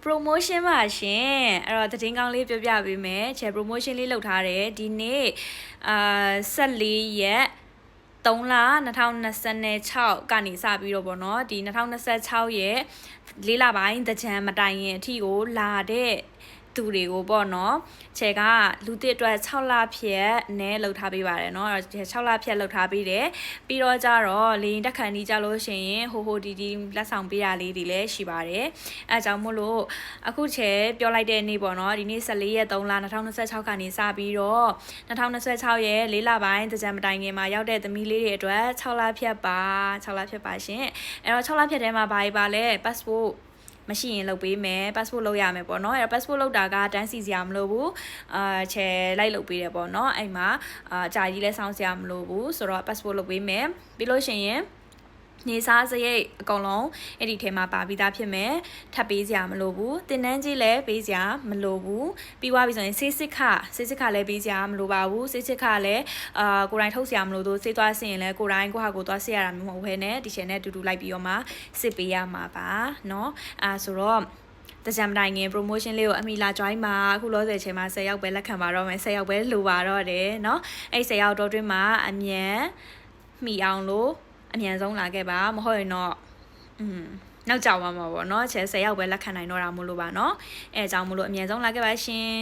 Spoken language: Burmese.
promotion ပါရှင်အဲ့တော့သတင်းကောင်းလေးပြောပြပေးမယ်ချဲ promotion လေးလုပ်ထားတယ်ဒီနေ့14ရက်3လ2026ကနေစပြီးတော့ပေါ့နော်ဒီ2026ရဲ့4လပိုင်းတကြံမတိုင်ရင်အထိကိုလာတဲ့သူတွေကိုပေါ့နော်ချဲကလူတစ်အတွက်6လဖြတ်နဲ့လှုပ်ထားပေးပါတယ်เนาะ6လဖြတ်လှုပ်ထားပေးတယ်ပြီးတော့ကြတော့လေရင်တက်ခဏကြီးကြလို့ရှိရင်ဟိုဒီလက်ဆောင်ပေးရလေးတွေလည်းရှိပါတယ်အဲကြောင့်မို့လို့အခုချဲပြောလိုက်တဲ့နေ့ပေါ့နော်ဒီနေ့14ရက်3လ2026ခါနေစပြီးတော့2026ရဲ့4လပိုင်းတကြံမတိုင်ခင်မှာရောက်တဲ့သမီးလေးတွေအတွက်6လဖြတ်ပါ6လဖြတ်ပါရှင်အဲ့တော့6လဖြတ်ထဲမှာဘာပါလဲ passportမရှိရင်လုပ်ပေးမယ် passport လုပ်ရမယ်ပေါ့နော်အဲ့တော့ passport လုပ်တာကတန်းစီစရာမလိုဘူးချဲလိုက်လုပ်ပေးတယ်ပေါ့နော်အဲ့မှာအကြာကြီးလဲစောင့်စရာမလိုဘူးဆိုတော့ passport လုပ်ပေးမယ်ပြီးလို့ရှိရင်နေစားစရိတ်အကုန်လုံးအဲ့ဒီထဲမှာပါပြီးသားဖြစ်မယ်ထပ်ပေးစရာမလိုဘူးတင်တန်းကြီးလည်းပေးစရာမလိုဘူးပြီးသွားပြီဆိုရင်ဆေးစစ်ခလည်းပေးစရာမလိုပါဘူးဆေးစစ်ခလည်းကိုယ်တိုင်ထုတ်စရာမလိုတော့ဆေးသွားစစ်ရင်လည်းကိုယ်တိုင်ကိုဟာကိုသွားစစ်ရတာမျိုးမဟုတ်ဘဲနဲ့ဒီချက်နဲ့တူတူလိုက်ပြီးတော့မှစစ်ပေးရမှာပါเนาะဆိုတော့တကြံတိုင်းငင် promotion လေးကိုအမီလာ join မှာအခုလောဆယ်ချိန်မှာ10ယောက်ပဲလက်ခံပါတော့မယ်10ယောက်ပဲလိုပါတော့တယ်เนาะအဲ့10ယောက်တော့တွင်းမှာအမြန်မှီအောင်လို့အမြန်ဆုံးလာခဲ့ပါမဟုတ်ရင်တော့နောက်ကြောင်မှာပေါ့เนาะ10ယောက်ပဲလက်ခံနိုင်တော့တာမို့လို့ပါเนาะအဲအကြောင်းမို့လို့အမြန်ဆုံးလာခဲ့ပါရှင်